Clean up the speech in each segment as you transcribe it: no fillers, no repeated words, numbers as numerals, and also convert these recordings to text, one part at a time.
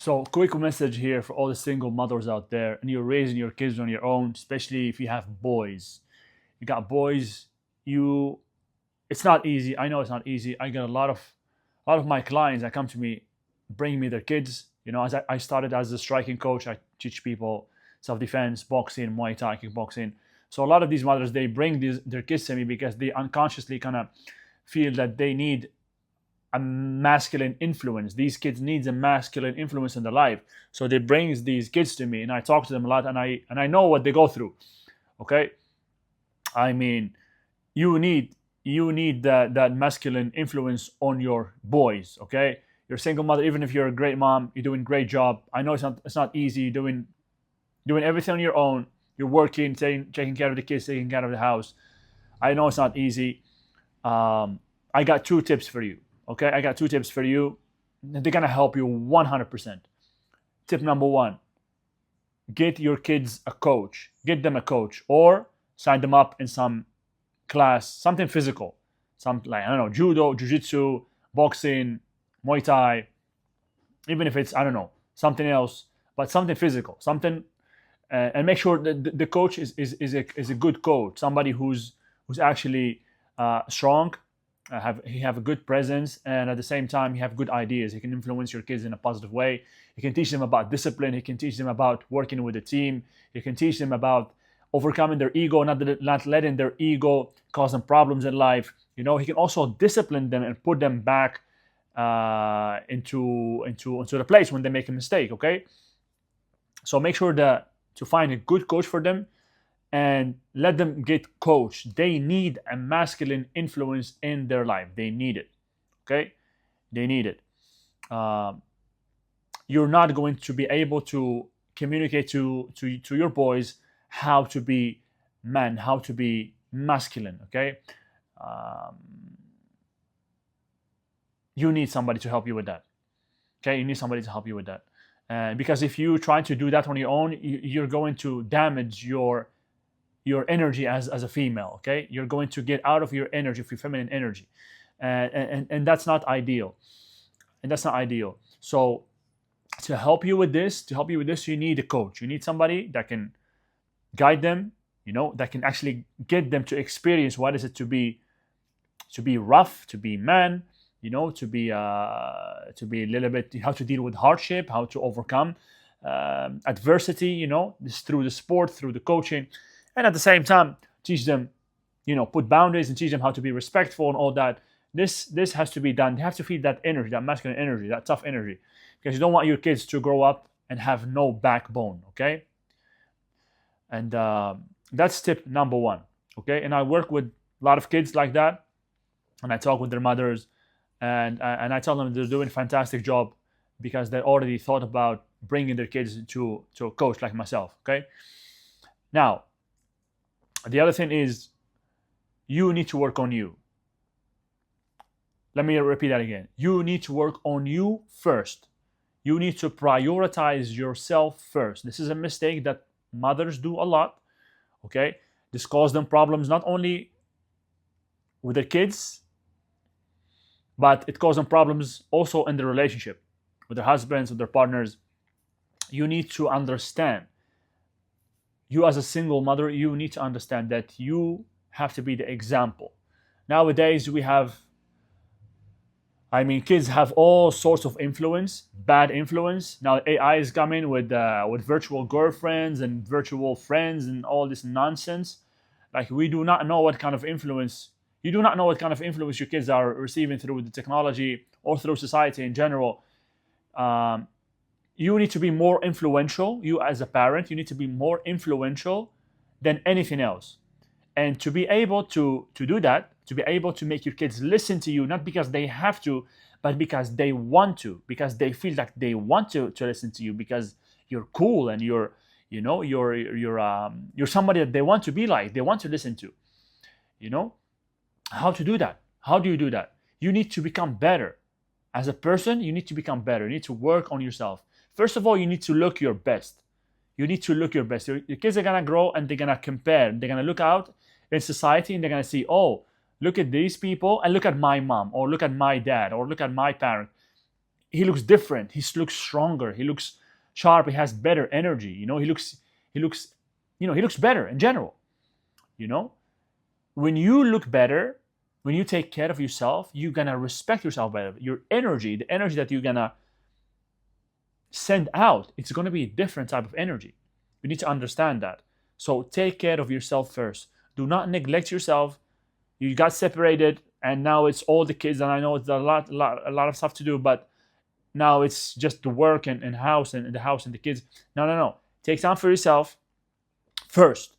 So, quick message here for all the single mothers out there, and you're raising your kids on your own, especially if you have boys. You got boys, you it's not easy. I know it's not easy. I get a lot of my clients that come to me, bring me their kids. As I started as a striking coach, I teach people self-defense, boxing, Muay Thai, kickboxing. So a lot of these mothers, they bring their kids to me because they unconsciously kind of feel that they need a masculine influence. These kids needs a masculine influence in their life. So they brings these kids to me, and I talk to them a lot, and I know what they go through. Okay, I mean, you need that masculine influence on your boys. Okay, you're a single mother, even if you're a great mom, you're doing a great job. I know it's not easy. You're doing everything on your own. You're working, taking care of the kids, taking care of the house. I know it's not easy. I got two tips for you. Okay, I got two tips for you. They're gonna help you 100%. Tip number one: get your kids a coach. Get them a coach, or sign them up in some class, something physical, some like I don't know, judo, jiu-jitsu, boxing, Muay Thai, even if it's I don't know something else, but something physical, something, and make sure that the coach is a good coach, somebody who's actually strong, have a good presence, and at the same time he have good ideas. He can influence your kids in a positive way. He can teach them about discipline. He can teach them about working with a team. He can teach them about overcoming their ego, not letting their ego cause them problems in life. He can also discipline them and put them back into the place when they make a mistake. Okay, so make sure that to find a good coach for them and let them get coached. They need a masculine influence in their life. They need it. Okay, they need it. Um, you're not going to be able to communicate to your boys how to be men, how to be masculine. Okay, um, you need somebody to help you with that. Okay, you need somebody to help you with that. Because if you try to do that on your own, you're going to damage your energy as a female. Okay, you're going to get out of your energy, of your feminine energy, and that's not ideal. And that's not ideal. So to help you with this, you need a coach. You need somebody that can guide them. That can actually get them to experience what is it to be rough, to be man. To be a little bit, how to deal with hardship, how to overcome adversity. This through the sport, through the coaching, and at the same time teach them, put boundaries and teach them how to be respectful and all that. This has to be done. They have to feel that energy, that masculine energy, that tough energy, because you don't want your kids to grow up and have no backbone. Okay, and that's tip number one. Okay, and I work with a lot of kids like that, and I talk with their mothers, and I tell them they're doing a fantastic job because they already thought about bringing their kids to a coach like myself. Okay, now the other thing is you need to work on you. Let me repeat that again. You need to work on you first. You need to prioritize yourself first. This is a mistake that mothers do a lot. Okay, this causes them problems not only with their kids, but it causes them problems also in the relationship with their husbands, with their partners. You need to understand, you as a single mother, you need to understand that you have to be the example. Nowadays we have, kids have all sorts of influence, bad influence. Now AI is coming with virtual girlfriends and virtual friends and all this nonsense. Like, we do not know what kind of influence you do not know what kind of influence your kids are receiving through the technology or through society in general. Um, you need to be more influential. You as a parent, you need to be more influential than anything else. And to be able to do that, to be able to make your kids listen to you, not because they have to, but because they want to, because they feel like they want to listen to you, because you're cool and you're somebody that they want to be like, they want to listen to. You know how to do that? How do you do that? You need to become better as a person. You need to become better. You need to work on yourself. First of all, you need to look your best. You need to look your best. Your kids are gonna grow and they're gonna compare. They're gonna look out in society and they're gonna see, oh, look at these people and look at my mom, or look at my dad, or look at my parent. he looks different. He looks stronger. He looks sharp. He has better energy. He looks better in general. You know, when you look better, when you take care of yourself, you're gonna respect yourself better. Your energy, the energy that you're gonna send out, it's gonna be a different type of energy. You need to understand that. So take care of yourself first. Do not neglect yourself. You got separated, and now it's all the kids. And I know it's a lot of stuff to do, but now it's just the work and house and the house and the kids. No. Take time for yourself first.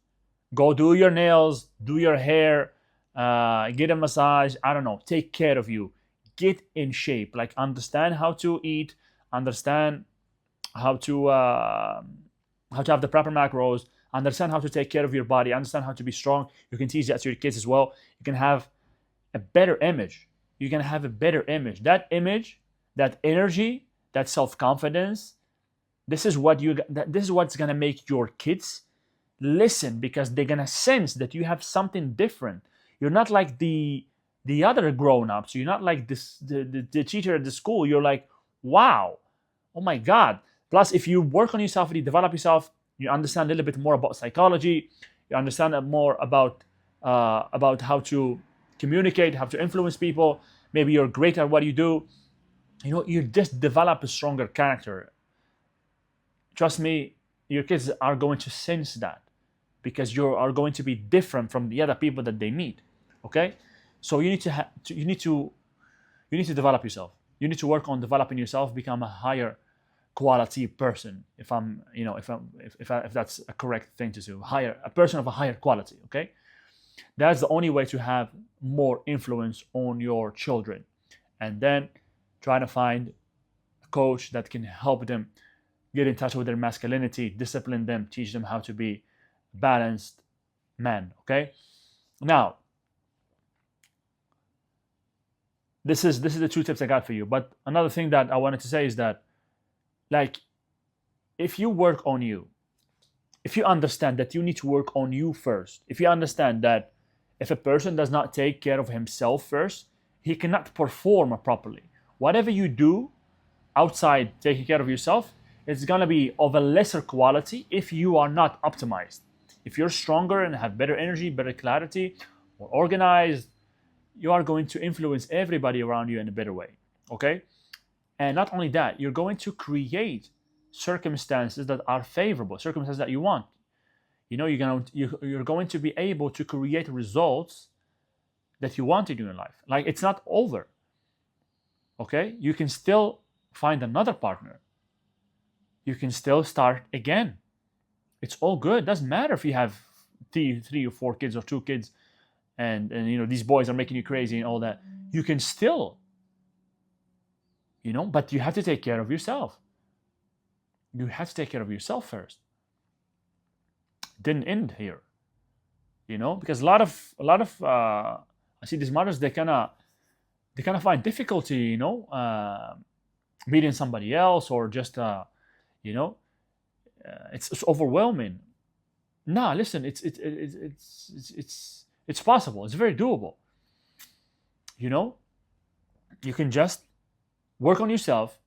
Go do your nails, do your hair, get a massage. I don't know. Take care of you. Get in shape. Like, understand how to eat. Understand how to have the proper macros. Understand how to take care of your body. Understand how to be strong. You can teach that to your kids as well. You can have a better image. You can have a better image. That image, that energy, that self-confidence. This is what's gonna make your kids listen, because they're gonna sense that you have something different. You're not like the other grown-ups. You're not like this the teacher at the school. You're like, wow, oh my God. Plus, if you work on yourself and you develop yourself, you understand a little bit more about psychology. You understand more about how to communicate, how to influence people. Maybe you're great at what you do. You just develop a stronger character. Trust me, your kids are going to sense that, because you are going to be different from the other people that they meet. Okay, so you need to develop yourself. You need to work on developing yourself, become a higher quality person. If that's a correct thing to do, a person of a higher quality. Okay, that's the only way to have more influence on your children. And then try to find a coach that can help them get in touch with their masculinity, discipline them, teach them how to be balanced man. Okay, now this is the two tips I got for you. But another thing that I wanted to say is that, like, if you work on you, if you understand that you need to work on you first, if you understand that if a person does not take care of himself first, he cannot perform properly. Whatever you do outside taking care of yourself, it's gonna be of a lesser quality if you are not optimized. If you're stronger and have better energy, better clarity, more organized, you are going to influence everybody around you in a better way. Okay? And not only that, you're going to create circumstances that are favorable, circumstances that you want. You're going to be able to create results that you want in your life. Like, it's not over. Okay? You can still find another partner. You can still start again. It's all good. Doesn't matter if you have three or four kids or two kids, and these boys are making you crazy and all that. You can still, but you have to take care of yourself. You have to take care of yourself first. It didn't end here, because a lot of I see these mothers, they kind of find difficulty, meeting somebody else, or just it's overwhelming. Nah, listen, it's possible. It's very doable. You can just work on yourself,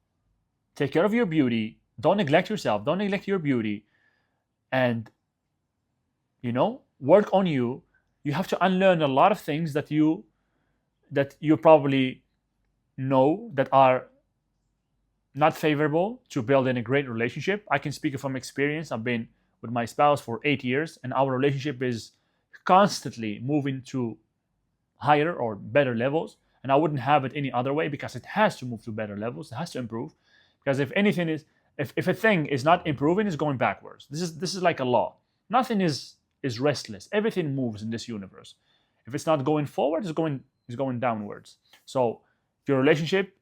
take care of your beauty. Don't neglect yourself. Don't neglect your beauty, and work on you. You have to unlearn a lot of things that you probably know that are not favorable to building a great relationship. I can speak from experience. I've been with my spouse for 8 years, and our relationship is constantly moving to higher or better levels. And I wouldn't have it any other way, because it has to move to better levels. It has to improve, because if a thing is not improving, it's going backwards. This is like a law. Nothing is restless. Everything moves in this universe. If it's not going forward, it's going downwards. So your relationship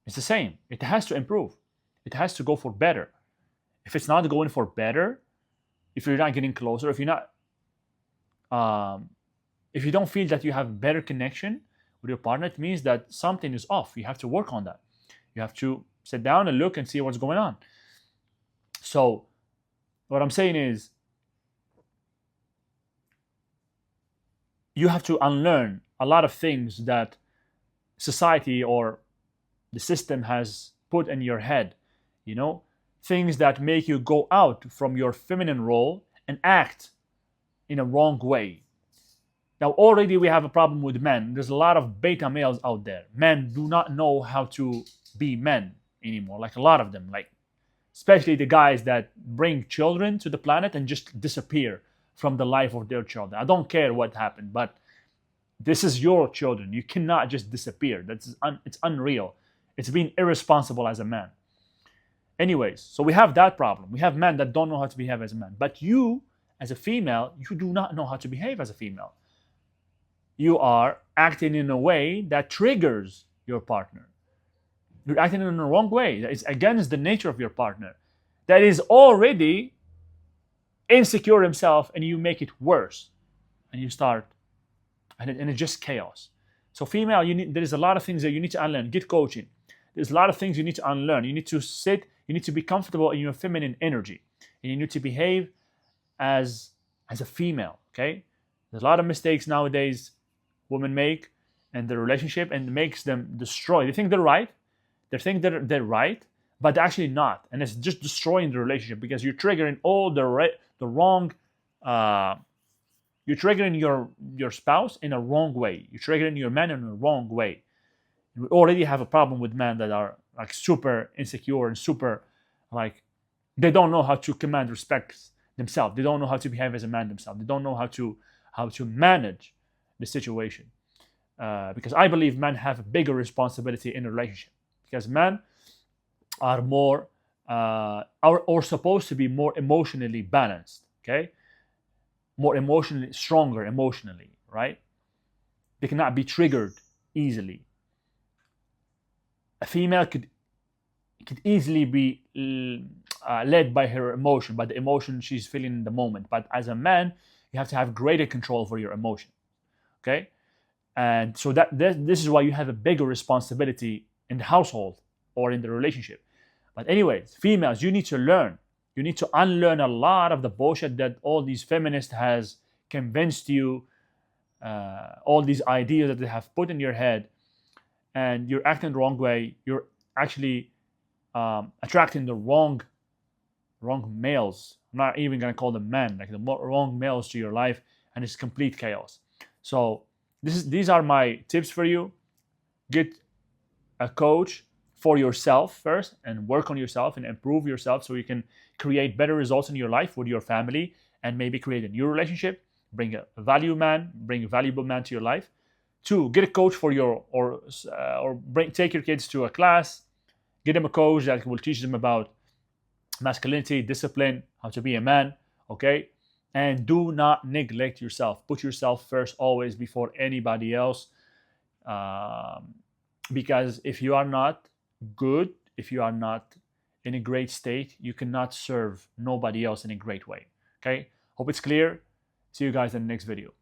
is the same. It has to improve. It has to go for better. If it's not going for better, if you're not getting closer, if you don't feel that you have better connection with your partner, it means that something is off. You have to work on that. You have to sit down and look and see what's going on. So what I'm saying is, you have to unlearn a lot of things that society or the system has put in your head, you know, things that make you go out from your feminine role and act in a wrong way. Now, already we have a problem with men. There's a lot of beta males out there. Men do not know how to be men anymore. Like a lot of them, like especially the guys that bring children to the planet and just disappear from the life of their children. I don't care what happened, but this is your children. You cannot just disappear. It's unreal. It's being irresponsible as a man. Anyways, so we have that problem. We have men that don't know how to behave as a man. But you, as a female, you do not know how to behave as a female. You are acting in a way that triggers your partner. You're acting in the wrong way. It's against the nature of your partner. That is already insecure himself, and you make it worse. And you start, and it's just chaos. So female, there is a lot of things that you need to unlearn. Get coaching. There's a lot of things you need to unlearn. You need to sit, you need to be comfortable in your feminine energy. And you need to behave as a female, okay? There's a lot of mistakes nowadays women make in their relationship, and it makes them destroy. They think they're right. They think they're right, but they're actually not. And it's just destroying the relationship because you're triggering all the wrong, you're triggering your spouse in a wrong way. You're triggering your man in a wrong way. We already have a problem with men that are like super insecure and super like, they don't know how to command respect themselves. They don't know how to behave as a man themselves. They don't know how to manage the situation. Because I believe men have a bigger responsibility in a relationship. Because men are more, are supposed to be more emotionally balanced, okay? More emotionally, stronger emotionally, right? They cannot be triggered easily. A female could easily be led by her emotion, by the emotion she's feeling in the moment. But as a man, you have to have greater control over your emotion, okay? And so this is why you have a bigger responsibility in the household or in the relationship. But anyways, females, you need to learn. You need to unlearn a lot of the bullshit that all these feminists has convinced you, all these ideas that they have put in your head, and you're acting the wrong way. You're actually attracting the wrong males. I'm not even gonna call them men, like the wrong males to your life, and it's complete chaos. So these are my tips for you. Get a coach for yourself first and work on yourself and improve yourself so you can create better results in your life with your family and maybe create a new relationship. Bring a valuable man to your life. 2, get a coach for take your kids to a class. Get them a coach that will teach them about masculinity, discipline, how to be a man, okay? And do not neglect yourself. Put yourself first always before anybody else. Because if you are not good, if you are not in a great state, you cannot serve nobody else in a great way. Okay? Hope it's clear. See you guys in the next video.